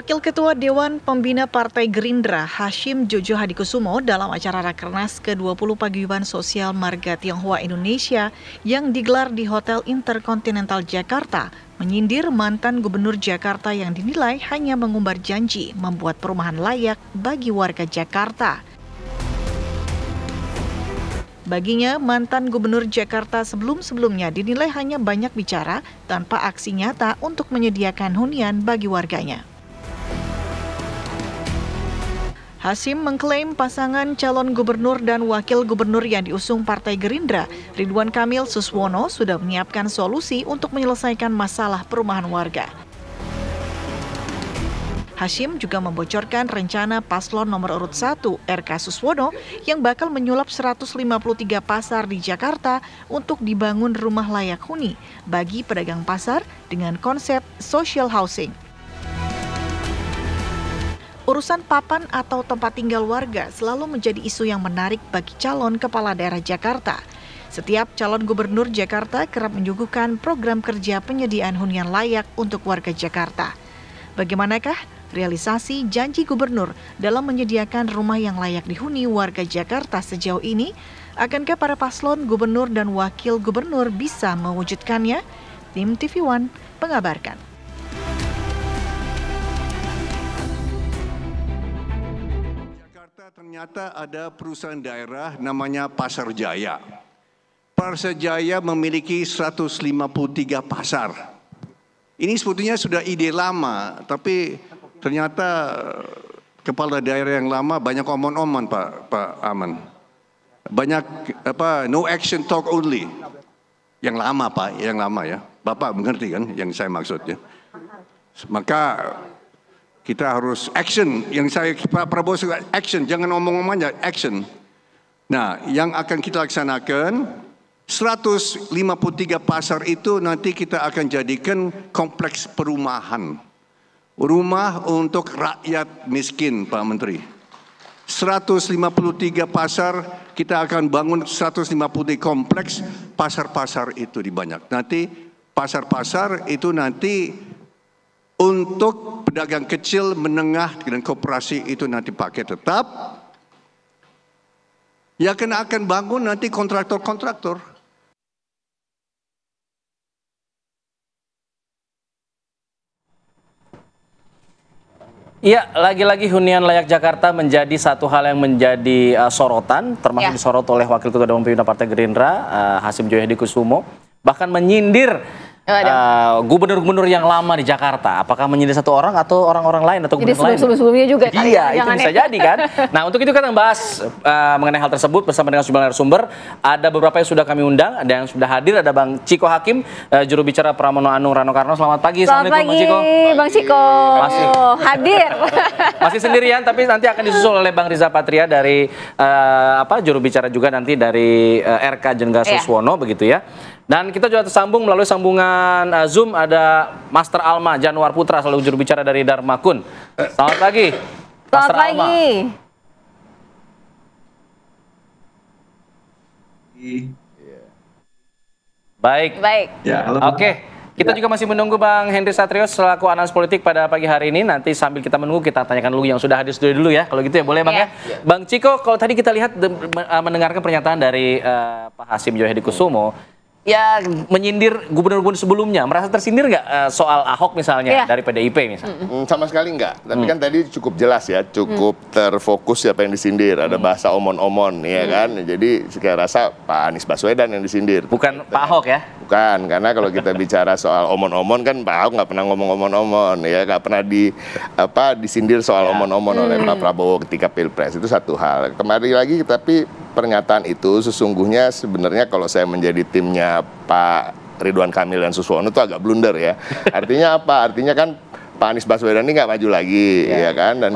Wakil Ketua Dewan Pembina Partai Gerindra Hashim Jojo Hadikusumo dalam acara Rakernas ke-20 Paguyuban Sosial Marga Tionghoa Indonesia yang digelar di Hotel Intercontinental Jakarta menyindir mantan Gubernur Jakarta yang dinilai hanya mengumbar janji membuat perumahan layak bagi warga Jakarta. Baginya, mantan Gubernur Jakarta sebelum-sebelumnya dinilai hanya banyak bicara tanpa aksi nyata untuk menyediakan hunian bagi warganya. Hashim mengklaim pasangan calon gubernur dan wakil gubernur yang diusung Partai Gerindra, Ridwan Kamil Suswono, sudah menyiapkan solusi untuk menyelesaikan masalah perumahan warga. Hashim juga membocorkan rencana paslon nomor urut 1 RK Suswono yang bakal menyulap 153 pasar di Jakarta untuk dibangun rumah layak huni bagi pedagang pasar dengan konsep social housing. Urusan papan atau tempat tinggal warga selalu menjadi isu yang menarik bagi calon kepala daerah Jakarta. Setiap calon gubernur Jakarta kerap menyuguhkan program kerja penyediaan hunian layak untuk warga Jakarta. Bagaimanakah realisasi janji gubernur dalam menyediakan rumah yang layak dihuni warga Jakarta sejauh ini? Akankah para paslon gubernur dan wakil gubernur bisa mewujudkannya? Tim TV One mengabarkan. Ternyata ada perusahaan daerah namanya Pasar Jaya. Pasar Jaya memiliki 153 pasar. Ini sebetulnya sudah ide lama, tapi ternyata kepala daerah yang lama banyak omong-omong Pak Aman. Banyak no action talk only. Yang lama Pak, yang lama ya. Bapak mengerti kan yang saya maksudnya. Maka kita harus action, yang saya Pak Prabowo suka action, jangan omong-omong aja, action. Nah, yang akan kita laksanakan, 153 pasar itu nanti kita akan jadikan kompleks perumahan. Rumah untuk rakyat miskin, Pak Menteri. 153 pasar, kita akan bangun 153 kompleks, pasar-pasar itu dibanyak. Nanti pasar-pasar itu nanti untuk pedagang kecil, menengah, dan koperasi itu nanti pakai tetap. Ya akan bangun nanti kontraktor-kontraktor. Iya, lagi-lagi hunian layak Jakarta menjadi satu hal yang menjadi sorotan, termasuk disorot oleh Wakil Ketua Dewan Pembina Partai Gerindra, Hashim Joyo Hadikusumo, bahkan menyindir gubernur-gubernur yang lama di Jakarta. Apakah menyindir satu orang atau orang-orang lain atau gubernur lain? Jadi sebelumnya juga kan? Iya, itu bisa jadi kan. Nah, untuk itu kita membahas mengenai hal tersebut bersama dengan sejumlah narasumber. Ada beberapa yang sudah kami undang, ada yang sudah hadir. Ada Bang Ciko Hakim, juru bicara Pramono Anung Rano Karno. Selamat pagi. Selamat pagi, Bang Ciko. Masih hadir. Masih sendirian, tapi nanti akan disusul oleh Bang Riza Patria dari juru bicara juga nanti dari RK Jengga Suswono, begitu ya. Dan kita juga tersambung melalui sambungan Zoom, ada Master Alma Januar Putra, selalu juru bicara dari Dharma Kun. Selamat pagi, Master Alma. Baik. Ya, Oke. Kita juga masih menunggu Bang Henry Satrio selaku analis politik pada pagi hari ini. Nanti sambil kita menunggu, kita tanyakan dulu yang sudah hadir dulu ya. Kalau gitu ya, boleh Bang ya? Bang Ciko, kalau tadi kita lihat mendengarkan pernyataan dari Pak Hashim Joyo Hadikusumo, ya menyindir gubernur-gubernur sebelumnya, merasa tersindir nggak soal Ahok misalnya dari PDIP misalnya? Sama sekali nggak. Tapi kan tadi cukup jelas ya, cukup terfokus siapa yang disindir. Ada bahasa omon-omon, ya kan. Jadi saya rasa Pak Anies Baswedan yang disindir. Bukan Pak Ahok ya? Bukan, karena kalau kita bicara soal omon-omon kan Pak Ahok nggak pernah ngomong omon-omon, ya nggak pernah disindir soal omon-omon oleh Pak Prabowo ketika Pilpres. Itu satu hal. Kembali lagi, tapi pernyataan itu sesungguhnya sebenarnya kalau saya menjadi timnya Pak Ridwan Kamil dan Suswono itu agak blunder ya. Artinya apa? Artinya kan Pak Anies Baswedan ini nggak maju lagi, ya kan? Dan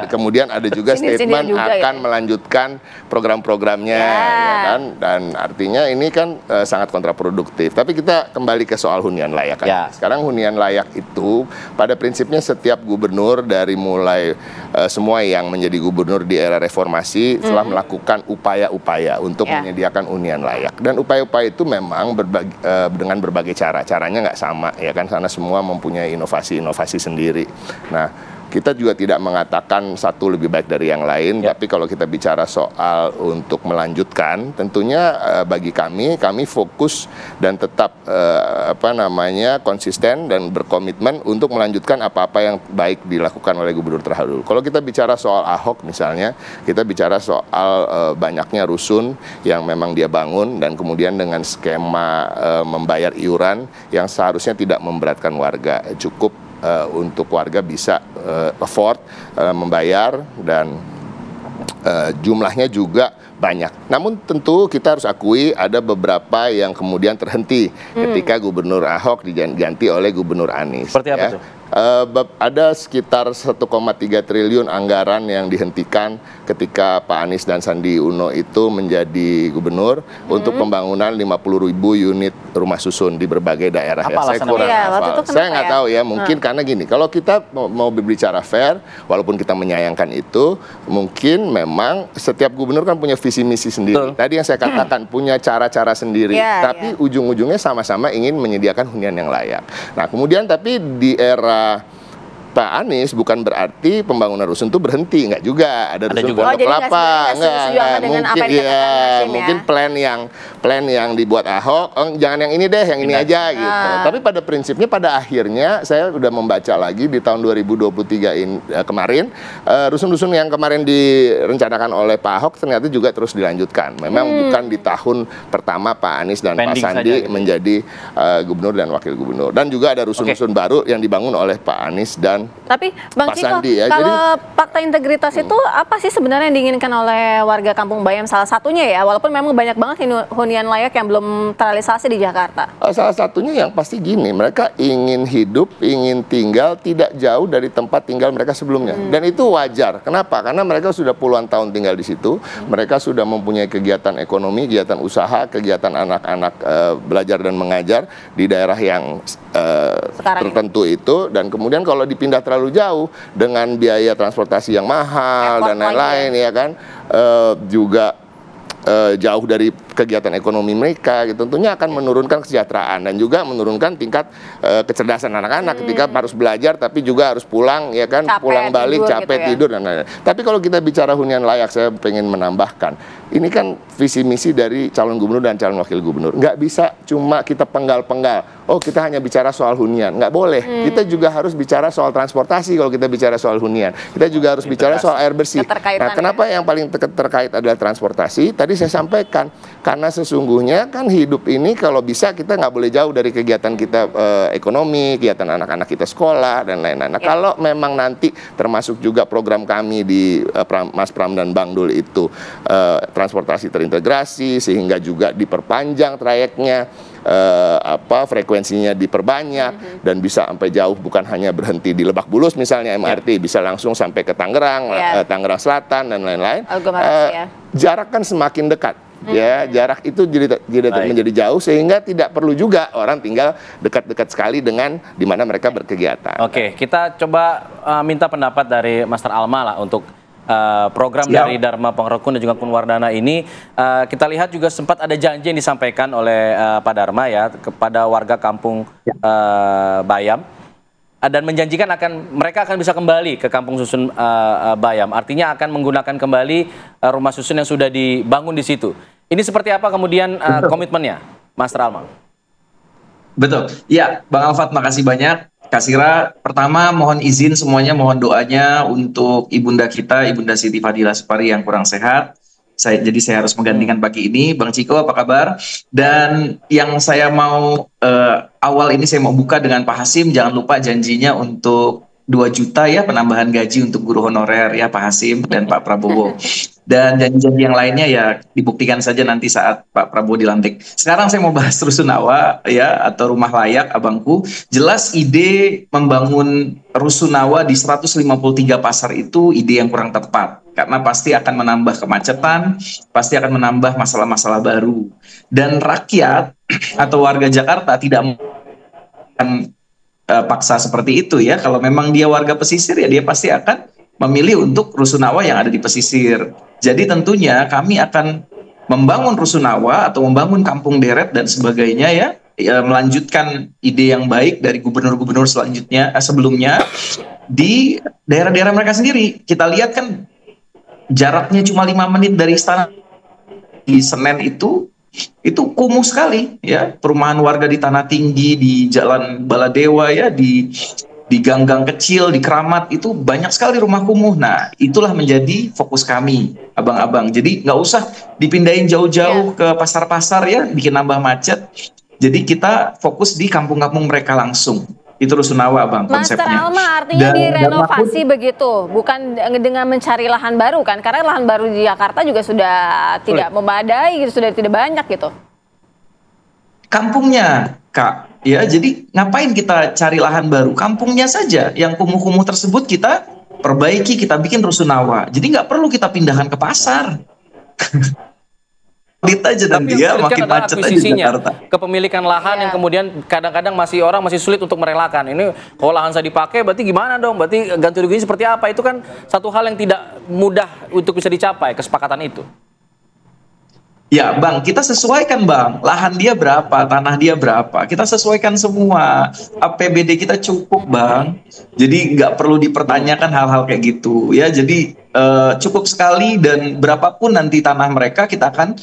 kemudian ada juga statement akan melanjutkan program-programnya, ya kan? Dan artinya ini kan sangat kontraproduktif. Tapi kita kembali ke soal hunian layak. Sekarang hunian layak itu pada prinsipnya setiap gubernur dari mulai semua yang menjadi gubernur di era reformasi telah melakukan upaya-upaya untuk menyediakan hunian layak. Dan upaya-upaya itu memang dengan berbagai cara. Caranya nggak sama, ya kan? Karena semua mempunyai inovasi sendiri. Nah, kita juga tidak mengatakan satu lebih baik dari yang lain, tapi kalau kita bicara soal untuk melanjutkan, tentunya bagi kami fokus dan tetap konsisten dan berkomitmen untuk melanjutkan apa-apa yang baik dilakukan oleh gubernur terdahulu. Kalau kita bicara soal Ahok misalnya, kita bicara soal banyaknya rusun yang memang dia bangun dan kemudian dengan skema membayar iuran yang seharusnya tidak memberatkan warga, cukup untuk warga bisa afford membayar dan jumlahnya juga banyak. Namun tentu kita harus akui ada beberapa yang kemudian terhenti ketika Gubernur Ahok diganti oleh Gubernur Anies. Seperti apa tuh? Ada sekitar 1,3 triliun anggaran yang dihentikan ketika Pak Anies dan Sandi Uno itu menjadi gubernur untuk pembangunan 50.000 unit rumah susun di berbagai daerah. Apa Saya kurang hafal. Saya nggak tahu ya, mungkin karena gini, kalau kita mau berbicara fair, walaupun kita menyayangkan itu, mungkin memang setiap gubernur kan punya visi misi sendiri. Tadi yang saya katakan punya cara-cara sendiri, tapi ujung-ujungnya sama-sama ingin menyediakan hunian yang layak. Nah kemudian tapi di era Pak Anies bukan berarti pembangunan rusun itu berhenti, enggak juga. Ada rusun Pondok Kelapa, mungkin plan yang dibuat Ahok, jangan yang ini deh, yang ini aja gitu. Tapi pada prinsipnya pada akhirnya saya udah membaca lagi di tahun 2023 kemarin rusun-rusun yang kemarin direncanakan oleh Pak Ahok ternyata juga terus dilanjutkan. Memang bukan di tahun pertama Pak Anies dan Pak Sandi menjadi gubernur dan wakil gubernur. Dan juga ada rusun-rusun baru yang dibangun oleh Pak Anies dan tapi Bang Ciko, kalau fakta integritas itu apa sih sebenarnya yang diinginkan oleh warga Kampung Bayam salah satunya ya, walaupun memang banyak banget hunian layak yang belum terrealisasi di Jakarta? Salah satunya yang pasti gini, mereka ingin hidup, ingin tinggal tidak jauh dari tempat tinggal mereka sebelumnya. Dan itu wajar. Kenapa? Karena mereka sudah puluhan tahun tinggal di situ, mereka sudah mempunyai kegiatan ekonomi, kegiatan usaha, kegiatan anak-anak belajar dan mengajar di daerah yang tertentu itu, dan kemudian kalau dipindah terlalu jauh dengan biaya transportasi yang mahal dan lain-lain ya kan, juga jauh dari kegiatan ekonomi mereka gitu, tentunya akan menurunkan kesejahteraan dan juga menurunkan tingkat kecerdasan anak-anak ketika harus belajar tapi juga harus pulang ya kan, pulang balik capek tidur dan lain-lain. Tapi kalau kita bicara hunian layak, saya pengen menambahkan, ini kan visi misi dari calon gubernur dan calon wakil gubernur, nggak bisa cuma kita penggal-penggal, oh kita hanya bicara soal hunian, nggak boleh. Kita juga harus bicara soal transportasi kalau kita bicara soal hunian, kita juga harus bicara soal air bersih. Nah kenapa yang paling terkait adalah transportasi? Tadi saya sampaikan, karena sesungguhnya kan hidup ini kalau bisa kita nggak boleh jauh dari kegiatan kita ekonomi, kegiatan anak-anak kita sekolah dan lain-lain. Nah kalau memang nanti termasuk juga program kami di Mas Pram dan Bang Dul itu transportasi terintegrasi sehingga juga diperpanjang trayeknya, frekuensinya diperbanyak dan bisa sampai jauh, bukan hanya berhenti di Lebak Bulus misalnya MRT, bisa langsung sampai ke Tangerang, Tangerang Selatan dan lain-lain. Jarak kan semakin dekat. Ya, jarak itu menjadi jauh sehingga tidak perlu juga orang tinggal dekat-dekat sekali dengan di mana mereka berkegiatan. Oke, kita coba minta pendapat dari Master Alma lah untuk program dari Dharma Pangrekun dan juga Kunwardana ini. Kita lihat juga sempat ada janji yang disampaikan oleh Pak Dharma ya kepada warga Kampung Bayam, dan menjanjikan mereka akan bisa kembali ke kampung susun Bayam. Artinya akan menggunakan kembali rumah susun yang sudah dibangun di situ. Ini seperti apa kemudian komitmennya, Mas Alma? Betul. Ya, Bang Alfat, makasih banyak. Kasira, pertama mohon izin semuanya, mohon doanya untuk ibunda kita, Ibunda Siti Fadila Supari yang kurang sehat. Jadi saya harus menggantikan pagi ini. Bang Ciko, apa kabar? Dan yang saya mau awal ini saya mau buka dengan Pak Hasim. Jangan lupa janjinya untuk 2 juta ya penambahan gaji untuk guru honorer ya Pak Hasim dan Pak Prabowo. Dan janji-janji yang lainnya ya dibuktikan saja nanti saat Pak Prabowo dilantik. Sekarang saya mau bahas Rusunawa ya, atau rumah layak abangku. Jelas ide membangun Rusunawa di 153 pasar itu ide yang kurang tepat. Karena pasti akan menambah kemacetan, pasti akan menambah masalah-masalah baru. Dan rakyat atau warga Jakarta tidak akan paksa seperti itu ya. Kalau memang dia warga pesisir ya dia pasti akan memilih untuk Rusunawa yang ada di pesisir. Jadi tentunya kami akan membangun Rusunawa atau membangun kampung deret dan sebagainya ya melanjutkan ide yang baik dari gubernur-gubernur sebelumnya di daerah-daerah mereka sendiri. Kita lihat kan jaraknya cuma 5 menit dari istana di Senen itu kumuh sekali ya, perumahan warga di Tanah Tinggi, di Jalan Baladewa ya, di gang-gang kecil, di Keramat itu banyak sekali rumah kumuh. Nah, itulah menjadi fokus kami, abang-abang. Jadi nggak usah dipindahin jauh-jauh ke pasar-pasar ya, bikin nambah macet. Jadi kita fokus di kampung-kampung mereka langsung. Itu Rusunawa, Bang, Master konsepnya. Alma, artinya direnovasi begitu, bukan dengan mencari lahan baru kan? Karena lahan baru di Jakarta juga sudah tidak memadai, gitu, sudah tidak banyak gitu. Kampungnya, Kak. Ya, jadi ngapain kita cari lahan baru? Kampungnya saja yang kumuh-kumuh tersebut kita perbaiki, kita bikin rusunawa. Jadi nggak perlu kita pindahkan ke pasar. Kita aja dan dia makin macet aja Jakarta. Kepemilikan lahan yang kemudian kadang-kadang orang masih sulit untuk merelakan. Ini kalau lahan saya dipakai berarti gimana dong? Berarti ganti ruginya seperti apa? Itu kan satu hal yang tidak mudah untuk bisa dicapai, kesepakatan itu. Ya Bang, kita sesuaikan Bang, lahan dia berapa, tanah dia berapa, kita sesuaikan semua, APBD kita cukup Bang, jadi nggak perlu dipertanyakan hal-hal kayak gitu ya, jadi cukup sekali dan berapapun nanti tanah mereka kita akan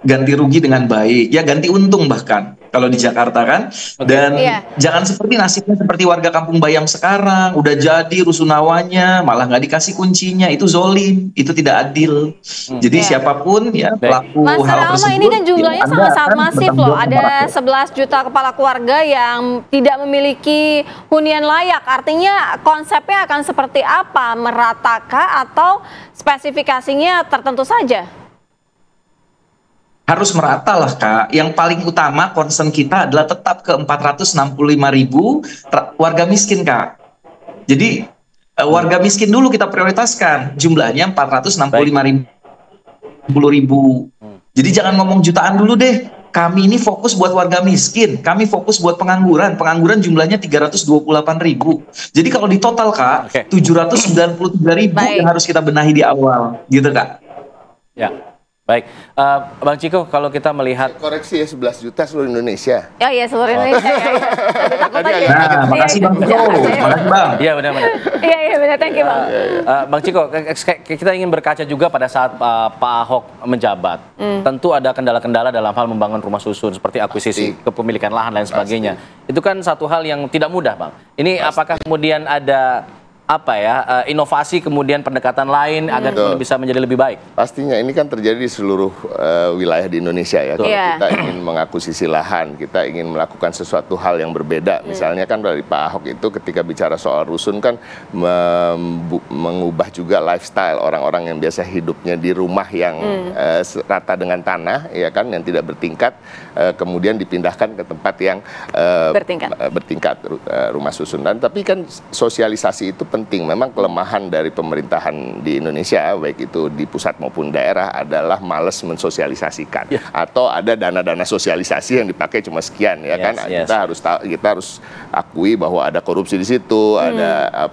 ganti rugi dengan baik, ya ganti untung bahkan kalau di Jakarta kan, dan jangan seperti nasibnya seperti warga Kampung Bayam sekarang, udah jadi rusunawanya malah nggak dikasih kuncinya, itu zolim, itu tidak adil. Jadi siapapun ya pelaku hal tersebut. Ini kan jumlahnya sangat-sangat masif loh, ada 11 juta kepala keluarga yang tidak memiliki hunian layak, artinya konsepnya akan seperti apa, meratakah atau spesifikasinya tertentu saja? Harus merata lah Kak. Yang paling utama concern kita adalah tetap ke 465.000 warga miskin Kak. Jadi warga miskin dulu kita prioritaskan. Jumlahnya 465.000. Jadi jangan ngomong jutaan dulu deh. Kami ini fokus buat warga miskin. Kami fokus buat pengangguran. Pengangguran jumlahnya 328.000. Jadi kalau di total Kak, 793.000 yang harus kita benahi di awal. Gitu Kak. Ya. Baik, Bang Ciko, kalau kita melihat koreksi ya 11 juta seluruh Indonesia. Ya, seluruh Indonesia. Nah, makasih Bang Ciko. Makasih Bang. Iya benar-benar. Iya benar, thank you Bang. Bang Ciko, kita ingin berkaca juga pada saat Pak Ahok menjabat. Tentu ada kendala-kendala dalam hal membangun rumah susun seperti akuisisi kepemilikan lahan dan sebagainya. Itu kan satu hal yang tidak mudah, Bang. Ini apakah kemudian ada inovasi kemudian pendekatan lain agar bisa menjadi lebih baik? Pastinya ini kan terjadi di seluruh wilayah di Indonesia ya. Kalau kita ingin mengakuisisi lahan, kita ingin melakukan sesuatu hal yang berbeda. Misalnya kan dari Pak Ahok itu ketika bicara soal rusun kan mengubah juga lifestyle orang-orang yang biasa hidupnya di rumah yang rata dengan tanah, ya kan, yang tidak bertingkat, kemudian dipindahkan ke tempat yang bertingkat rumah susun. Dan tapi kan sosialisasi itu penting. Memang kelemahan dari pemerintahan di Indonesia, baik itu di pusat maupun daerah, adalah malas mensosialisasikan. Atau ada dana-dana sosialisasi yang dipakai cuma sekian, ya kan? Kita harus akui bahwa ada korupsi di situ, ada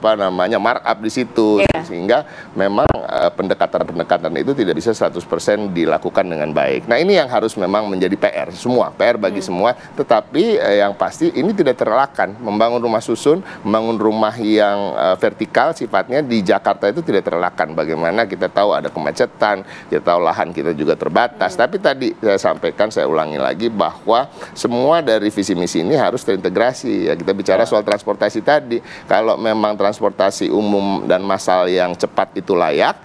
markup di situ, sehingga memang pendekatan-pendekatan itu tidak bisa 100% dilakukan dengan baik. Nah, ini yang harus memang menjadi PR semua, PR bagi semua. Tetapi yang pasti ini tidak terelakkan. Membangun rumah susun, membangun rumah yang vertikal sifatnya di Jakarta itu tidak terelakkan. Bagaimana kita tahu ada kemacetan, kita tahu lahan kita juga terbatas. Tapi tadi saya sampaikan, saya ulangi lagi bahwa semua dari visi misi ini harus terintegrasi. Ya, kita bicara soal transportasi tadi. Kalau memang transportasi umum dan massal yang cepat itu layak,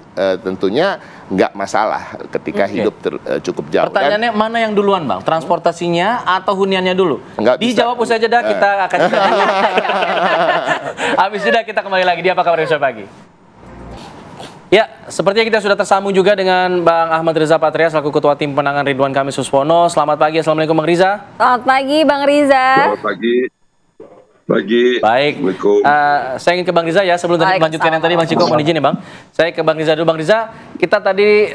tentunya nggak masalah ketika hidup cukup jauh. Pertanyaannya mana yang duluan Bang? Transportasinya atau huniannya dulu? Dijawab usai jeda, kita akan jeda dulu. Habis jeda kita kembali lagi di Apa Kabar Indonesia Pagi. Ya, sepertinya kita sudah tersambung juga dengan Bang Ahmad Riza Patria selaku Ketua Tim Penanganan Ridwan Kamil Suswono. Selamat pagi, Assalamualaikum Bang Riza. Selamat pagi Bang Riza. Selamat pagi. Baik, saya ingin ke Bang Riza ya, sebelum tadi melanjutkan yang tadi Bang Ciko, mohon izin ya Bang. Saya ke Bang Riza dulu. Bang Riza, kita tadi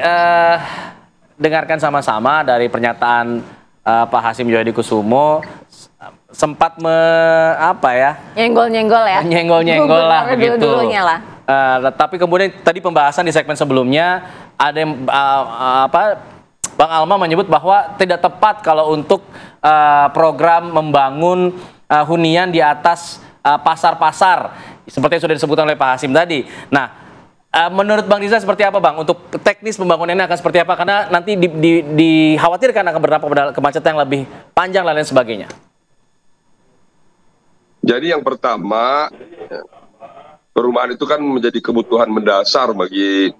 dengarkan sama-sama dari pernyataan Pak Hasyim Joedikusumo, sempat nyenggol-nyenggol ya. Nyenggol-nyenggol lah begitu. Lah. Tapi kemudian tadi pembahasan di segmen sebelumnya ada yang Bang Alma menyebut bahwa tidak tepat kalau untuk program membangun hunian di atas pasar-pasar seperti yang sudah disebutkan oleh Pak Hasim tadi. Nah, menurut Bang Riza seperti apa, Bang? Untuk teknis pembangunannya akan seperti apa? Karena nanti dikhawatirkan akan berdampak pada kemacetan yang lebih panjang dan lain sebagainya. Jadi yang pertama, perumahan itu kan menjadi kebutuhan mendasar bagi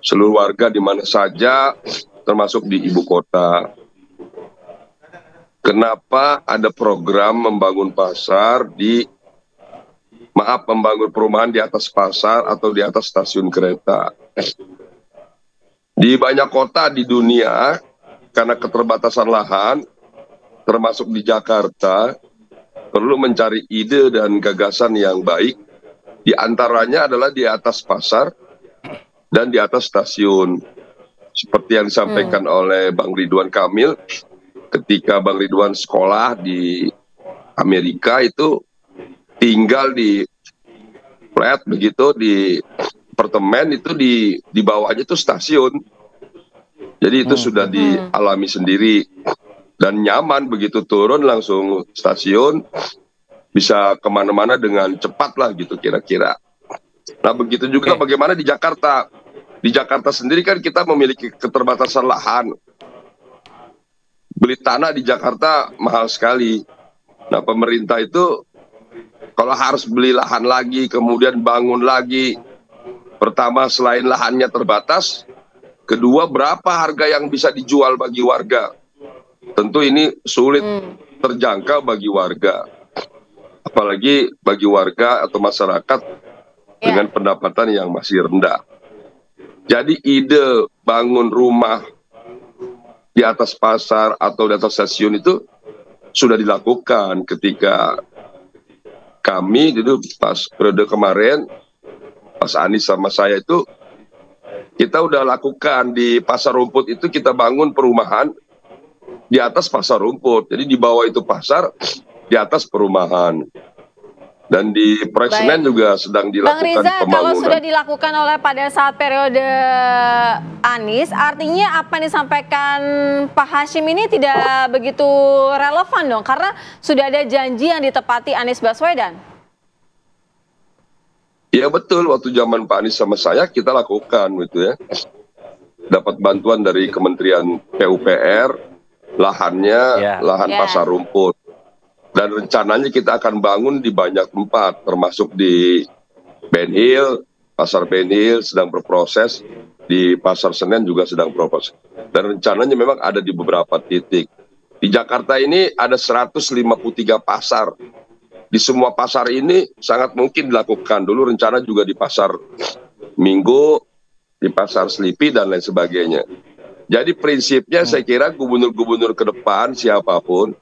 seluruh warga di mana saja, termasuk di ibu kota. Kenapa ada program membangun pasar membangun perumahan di atas pasar atau di atas stasiun kereta? Di banyak kota di dunia, karena keterbatasan lahan, termasuk di Jakarta, perlu mencari ide dan gagasan yang baik. Di antaranya adalah di atas pasar dan di atas stasiun. Seperti yang disampaikan oleh Bang Ridwan Kamil, ketika Bang Ridwan sekolah di Amerika itu tinggal di flat begitu, di apartemen itu di bawahnya itu stasiun. Jadi itu sudah dialami sendiri dan nyaman, begitu turun langsung stasiun, bisa kemana-mana dengan cepat lah gitu kira-kira. Nah begitu juga bagaimana di Jakarta. Di Jakarta sendiri kan kita memiliki keterbatasan lahan. Beli tanah di Jakarta mahal sekali. Nah pemerintah itu kalau harus beli lahan lagi, kemudian bangun lagi, pertama selain lahannya terbatas, kedua berapa harga yang bisa dijual bagi warga. Tentu ini sulit terjangkau bagi warga. Apalagi bagi warga atau masyarakat dengan pendapatan yang masih rendah. Jadi ide bangun rumah di atas pasar atau di atas stasiun itu sudah dilakukan ketika kami dulu pas periode kemarin, pas Anies sama saya itu, kita udah lakukan di Pasar Rumput itu kita bangun perumahan di atas pasar rumput. Jadi di bawah itu pasar, di atas perumahan. Dan di Proyek Senen juga sedang dilakukan Bang Riza, pembangunan. kalau sudah dilakukan oleh pada saat periode Anies, artinya apa yang disampaikan Pak Hasim ini tidak begitu relevan dong, karena sudah ada janji yang ditepati Anies Baswedan. Iya betul, waktu zaman Pak Anies sama saya kita lakukan gitu ya. Dapat bantuan dari Kementerian PUPR, lahannya lahan pasar rumput. Dan rencananya kita akan bangun di banyak tempat, termasuk di Ben Hill, Pasar Ben Hill sedang berproses, di Pasar Senen juga sedang berproses. Dan rencananya memang ada di beberapa titik. Di Jakarta ini ada 153 pasar. Di semua pasar ini sangat mungkin dilakukan. Dulu rencana juga di Pasar Minggu, di Pasar Selipi, dan lain sebagainya. Jadi prinsipnya saya kira gubernur-gubernur ke depan, siapapun,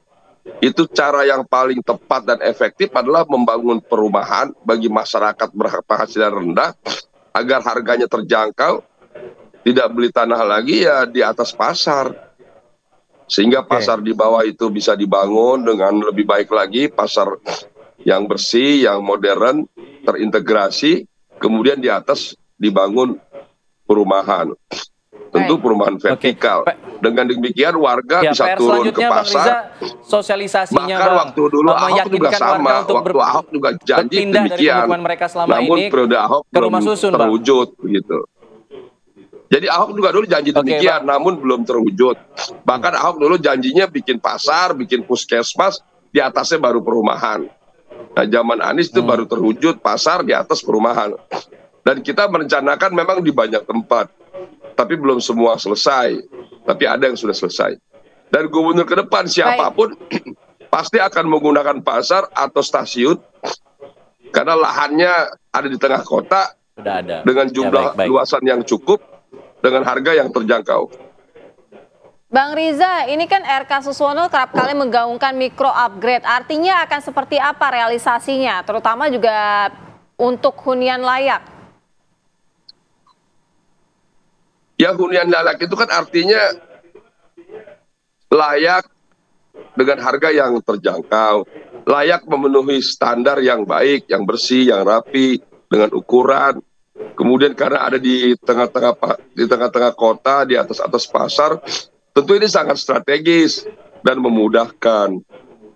itu cara yang paling tepat dan efektif adalah membangun perumahan bagi masyarakat berpenghasilan rendah agar harganya terjangkau, tidak beli tanah lagi ya di atas pasar, sehingga pasar di bawah itu bisa dibangun dengan lebih baik lagi, pasar yang bersih, yang modern, terintegrasi, kemudian di atas dibangun perumahan. Tentu perumahan vertikal. Dengan demikian warga bisa turun ke pasar. Sosialisasinya bahkan waktu dulu Ahok juga sama. Waktu Ahok juga janji demikian. Namun periode Ahok belum terwujud begitu. Jadi Ahok juga dulu janji demikian, namun belum terwujud. Bahkan Ahok dulu janjinya bikin pasar, bikin puskesmas, di atasnya baru perumahan. Nah zaman Anies itu baru terwujud pasar di atas perumahan. Dan kita merencanakan memang di banyak tempat. Tapi belum semua selesai, tapi ada yang sudah selesai. Dan gubernur ke depan siapapun pasti akan menggunakan pasar atau stasiun karena lahannya ada di tengah kota, dengan jumlah luasan yang cukup, dengan harga yang terjangkau. Bang Riza, ini kan RK Suswono kerap kali menggaungkan mikro upgrade. Artinya akan seperti apa realisasinya, terutama juga untuk hunian layak? Ya hunian layak itu kan artinya layak dengan harga yang terjangkau, layak memenuhi standar yang baik, yang bersih, yang rapi, dengan ukuran, kemudian karena ada di tengah-tengah kota, di atas pasar, tentu ini sangat strategis dan memudahkan.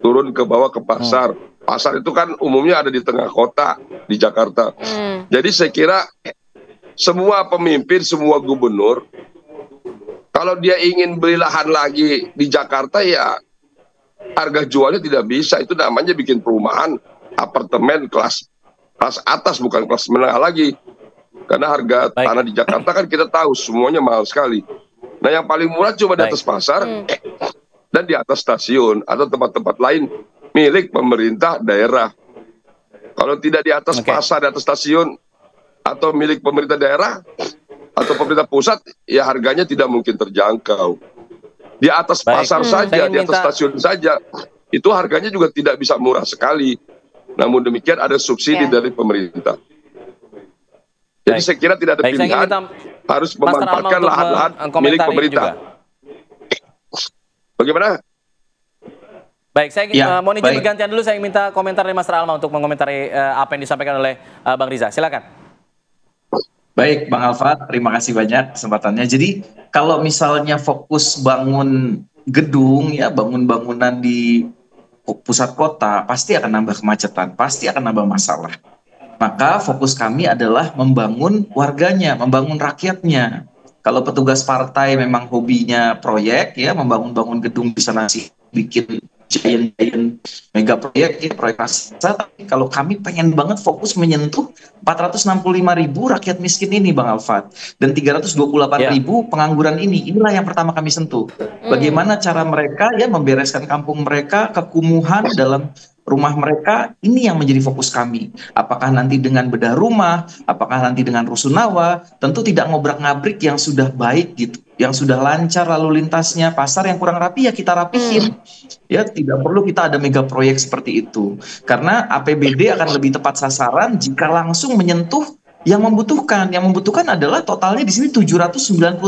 Turun ke bawah ke pasar. Pasar itu kan umumnya ada di tengah kota di Jakarta. Jadi saya kira semua pemimpin, semua gubernur, kalau dia ingin beli lahan lagi di Jakarta, ya harga jualnya tidak bisa. Itu namanya bikin perumahan apartemen kelas atas, bukan kelas menengah lagi. Karena harga tanah di Jakarta kan kita tahu semuanya mahal sekali. Nah, yang paling murah cuma di atas pasar dan di atas stasiun atau tempat-tempat lain milik pemerintah daerah. Kalau tidak di atas pasar, di atas stasiun atau milik pemerintah daerah atau pemerintah pusat, ya harganya tidak mungkin terjangkau. Di atas pasar saja, di atas stasiun saja, itu harganya juga tidak bisa murah sekali. Namun demikian ada subsidi dari pemerintah. Jadi saya kira tidak ada pilihan, harus memanfaatkan lahan-lahan milik pemerintah. Bagaimana? Baik, saya mohon izin bergantian dulu, saya minta komentar dari Mas Alma untuk mengomentari apa yang disampaikan oleh Bang Riza. Silakan. Baik, Bang Alfat, terima kasih banyak kesempatannya. Jadi kalau misalnya fokus bangun gedung, ya bangun bangunan di pusat kota, pasti akan nambah kemacetan, pasti akan nambah masalah. Maka fokus kami adalah membangun warganya, membangun rakyatnya. Kalau petugas partai memang hobinya proyek, ya membangun-bangun gedung di sana sih, bikin giant mega proyek, ya, proyek raksasa. Tapi kalau kami pengen banget fokus menyentuh 465.000 rakyat miskin ini, Bang Alfat, dan 328.000 pengangguran ini. Inilah yang pertama kami sentuh. Bagaimana cara mereka ya membereskan kampung mereka, kekumuhan dalam rumah mereka, ini yang menjadi fokus kami. Apakah nanti dengan bedah rumah, apakah nanti dengan rusunawa, tentu tidak ngobrak-ngabrik yang sudah baik gitu, yang sudah lancar lalu lintasnya. Pasar yang kurang rapi ya kita rapihin. Ya, tidak perlu kita ada mega proyek seperti itu. Karena APBD akan lebih tepat sasaran jika langsung menyentuh yang membutuhkan. Yang membutuhkan adalah totalnya di sini 793.000.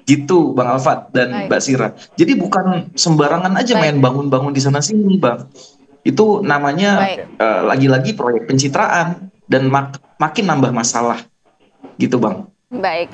Gitu, Bang Alfat dan Mbak Sira. Jadi bukan sembarangan aja main bangun-bangun di sana sini, Bang. Itu namanya lagi-lagi proyek pencitraan dan makin nambah masalah. Gitu, Bang. Baik.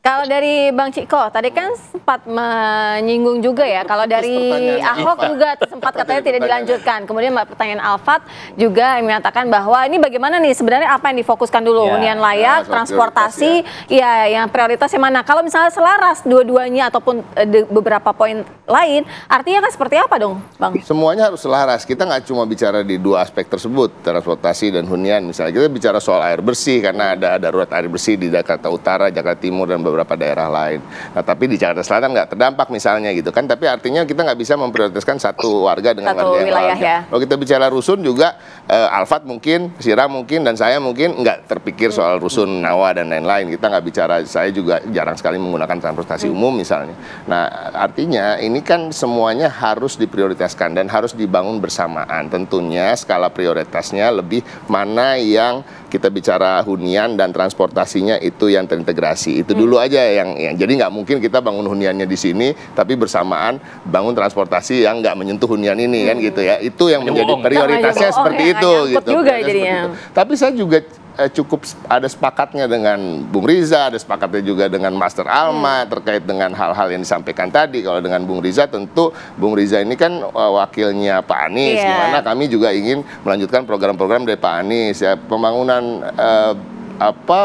Kalau dari Bang Ciko, tadi kan sempat menyinggung juga ya, kalau dari Ahok juga sempat katanya tidak dilanjutkan. Kemudian pertanyaan Alfat juga menyatakan bahwa ini bagaimana nih sebenarnya apa yang difokuskan dulu, hunian layak, transportasi, ya yang prioritas yang mana. Kalau misalnya selaras dua-duanya ataupun beberapa poin lain, artinya kan seperti apa dong, Bang? Semuanya harus selaras. Kita nggak cuma bicara di dua aspek tersebut, transportasi dan hunian. Misalnya kita bicara soal air bersih, karena ada darurat air bersih di Jakarta Utara, Jakarta Timur, dan beberapa daerah lain. Nah, tapi di Jakarta Selatan nggak terdampak misalnya gitu kan. Tapi artinya kita nggak bisa memprioritaskan satu warga dengan warga yang lain. Ya. Kalau kita bicara rusun juga, Alfat mungkin, Sira mungkin, dan saya mungkin nggak terpikir soal rusun Nawa dan lain-lain. Kita nggak bicara, saya juga jarang sekali menggunakan transportasi umum misalnya. Nah, artinya ini kan semuanya harus diprioritaskan dan harus dibangun bersamaan. Tentunya skala prioritasnya lebih mana yang kita bicara hunian dan transportasinya itu yang terintegrasi. Itu dulu aja yang jadi nggak mungkin kita bangun huniannya di sini tapi bersamaan bangun transportasi yang nggak menyentuh hunian ini kan gitu ya. Itu yang menjadi prioritasnya seperti itu gitu. Juga jadinya. Tapi saya juga cukup ada sepakatnya dengan Bung Riza, ada sepakatnya juga dengan Master Alma terkait dengan hal-hal yang disampaikan tadi. Kalau dengan Bung Riza, tentu Bung Riza ini kan wakilnya Pak Anies, dimana kami juga ingin melanjutkan program-program dari Pak Anies, ya, pembangunan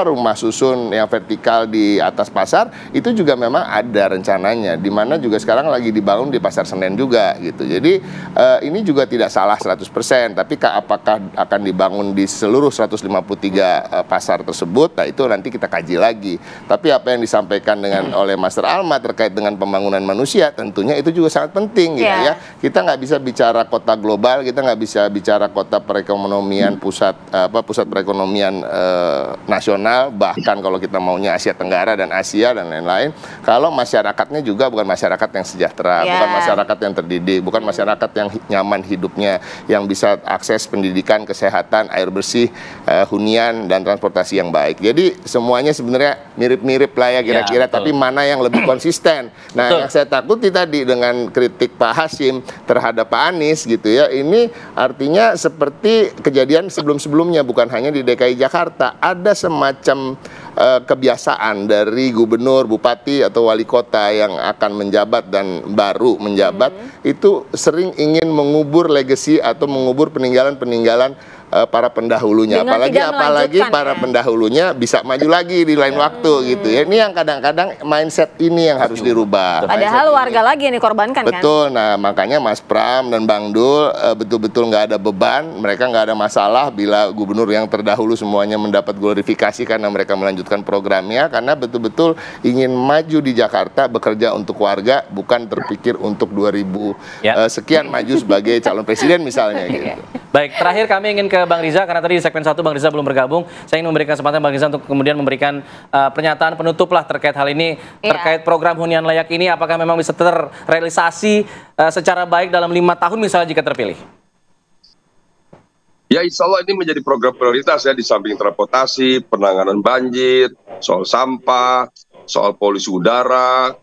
rumah susun yang vertikal di atas pasar itu juga memang ada rencananya, di mana juga sekarang lagi dibangun di Pasar Senen juga gitu. Jadi ini juga tidak salah 100%, tapi apakah akan dibangun di seluruh 153 pasar tersebut, nah itu nanti kita kaji lagi. Tapi apa yang disampaikan oleh Master Alma terkait dengan pembangunan manusia, tentunya itu juga sangat penting gitu ya. Kita nggak bisa bicara kota global, kita nggak bisa bicara kota perekonomian pusat perekonomian nasional, bahkan kalau kita maunya Asia Tenggara dan Asia dan lain-lain, kalau masyarakatnya juga bukan masyarakat yang sejahtera, bukan masyarakat yang terdidik, bukan masyarakat yang nyaman hidupnya, yang bisa akses pendidikan, kesehatan, air bersih, hunian, dan transportasi yang baik. Jadi semuanya sebenarnya mirip-mirip lah ya kira-kira, tapi mana yang lebih konsisten. Nah, yang saya takuti tadi dengan kritik Pak Hasyim terhadap Pak Anies gitu ya, ini artinya seperti kejadian sebelum-sebelumnya, bukan hanya di DKI Jakarta, ada semacam kebiasaan dari gubernur, bupati atau wali kota yang akan menjabat dan baru menjabat itu sering ingin mengubur legacy atau mengubur peninggalan-peninggalan para pendahulunya. Apalagi para pendahulunya bisa maju lagi di lain waktu gitu ya. Ini yang kadang-kadang mindset ini yang harus dirubah. Padahal warga lagi yang dikorbankan kan. Betul. Nah, makanya Mas Pram dan Bang Dul betul-betul nggak ada beban, mereka nggak ada masalah bila gubernur yang terdahulu semuanya mendapat glorifikasi karena mereka melanjutkan programnya, karena betul-betul ingin maju di Jakarta, bekerja untuk warga, bukan terpikir untuk 2000 sekian maju sebagai calon presiden misalnya gitu. Baik, terakhir kami ingin ke Bang Riza, karena tadi di segmen 1 Bang Riza belum bergabung. Saya ingin memberikan kesempatan Bang Riza untuk kemudian memberikan pernyataan penutup lah terkait hal ini, terkait program hunian layak ini, apakah memang bisa terrealisasi secara baik dalam 5 tahun misalnya jika terpilih? Ya, insya Allah ini menjadi program prioritas ya, di samping transportasi, penanganan banjir, soal sampah, soal polusi udara,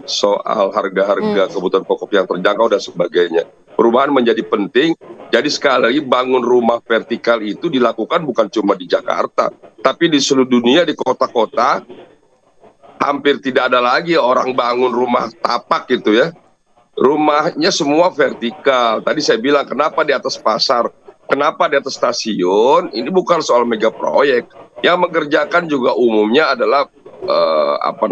soal harga-harga kebutuhan pokok yang terjangkau dan sebagainya. Perubahan menjadi penting. Jadi sekali lagi bangun rumah vertikal itu dilakukan bukan cuma di Jakarta, tapi di seluruh dunia, di kota-kota hampir tidak ada lagi orang bangun rumah tapak gitu ya. Rumahnya semua vertikal. Tadi saya bilang kenapa di atas pasar, kenapa di atas stasiun. Ini bukan soal mega proyek. Yang mengerjakan juga umumnya adalah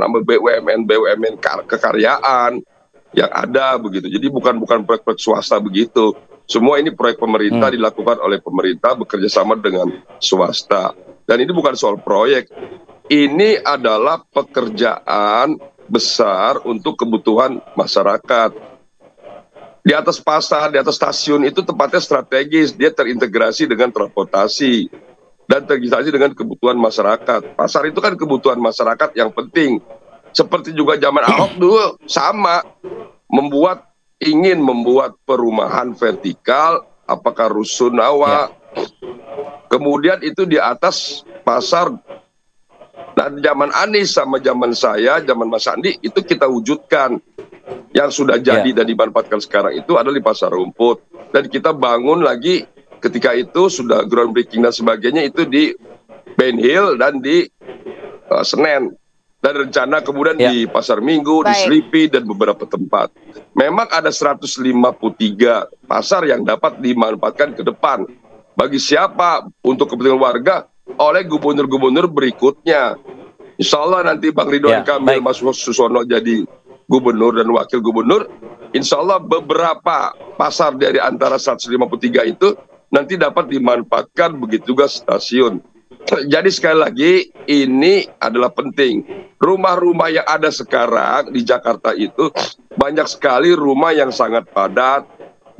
BUMN kekaryaan yang ada begitu. Jadi bukan proyek-proyek swasta begitu. Semua ini proyek pemerintah dilakukan oleh pemerintah bekerja sama dengan swasta. Dan ini bukan soal proyek. Ini adalah pekerjaan besar untuk kebutuhan masyarakat. Di atas pasar, di atas stasiun itu tempatnya strategis. Dia terintegrasi dengan transportasi dan terintegrasi dengan kebutuhan masyarakat. Pasar itu kan kebutuhan masyarakat yang penting. Seperti juga zaman Ahok dulu sama, ingin membuat perumahan vertikal, apakah rusunawa, kemudian itu di atas pasar. Nah, zaman Anies sama zaman saya, zaman Mas Andi, itu kita wujudkan. Yang sudah jadi dan dimanfaatkan sekarang itu adalah di Pasar Rumput. Dan kita bangun lagi ketika itu sudah groundbreaking dan sebagainya itu di Ben Hill dan di Senen. Dan rencana kemudian di Pasar Minggu, di Sleepy, dan beberapa tempat. Memang ada 153 pasar yang dapat dimanfaatkan ke depan. Bagi siapa? Untuk kepentingan warga oleh gubernur-gubernur berikutnya. Insya Allah nanti Bang Ridwan Kamil, Mas Susono jadi gubernur dan wakil gubernur. Insya Allah beberapa pasar dari antara 153 itu nanti dapat dimanfaatkan, begitu juga stasiun. Jadi sekali lagi ini adalah penting. Rumah-rumah yang ada sekarang di Jakarta itu banyak sekali rumah yang sangat padat,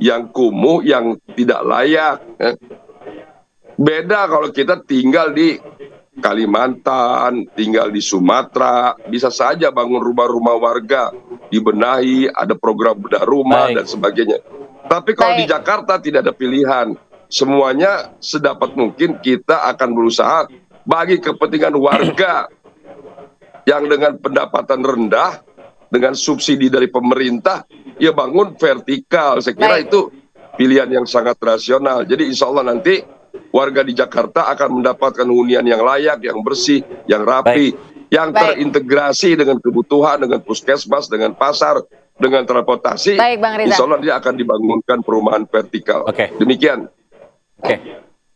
yang kumuh, yang tidak layak. Beda kalau kita tinggal di Kalimantan, tinggal di Sumatera, bisa saja bangun rumah-rumah warga, dibenahi, ada program bedah rumah dan sebagainya. Tapi kalau di Jakarta tidak ada pilihan. Semuanya sedapat mungkin kita akan berusaha bagi kepentingan warga yang dengan pendapatan rendah, dengan subsidi dari pemerintah, ya bangun vertikal. Saya kira itu pilihan yang sangat rasional. Jadi insya Allah nanti warga di Jakarta akan mendapatkan hunian yang layak, yang bersih, yang rapi, yang terintegrasi dengan kebutuhan, dengan puskesmas, dengan pasar, dengan transportasi. Insya Allah dia akan dibangunkan perumahan vertikal. Demikian.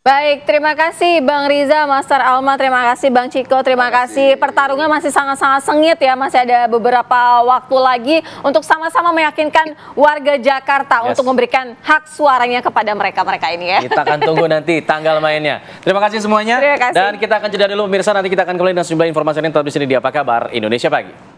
Baik, terima kasih Bang Riza, Master Alma, terima kasih Bang Ciko, terima kasih. Pertarungan masih sangat-sangat sengit ya, masih ada beberapa waktu lagi untuk sama-sama meyakinkan warga Jakarta untuk memberikan hak suaranya kepada mereka-mereka ini ya. Kita akan tunggu nanti tanggal mainnya. Terima kasih semuanya. Dan kita akan jeda dulu pemirsa, nanti kita akan kembali dengan sejumlah informasi yang tetap di sini di Apa Kabar Indonesia Pagi.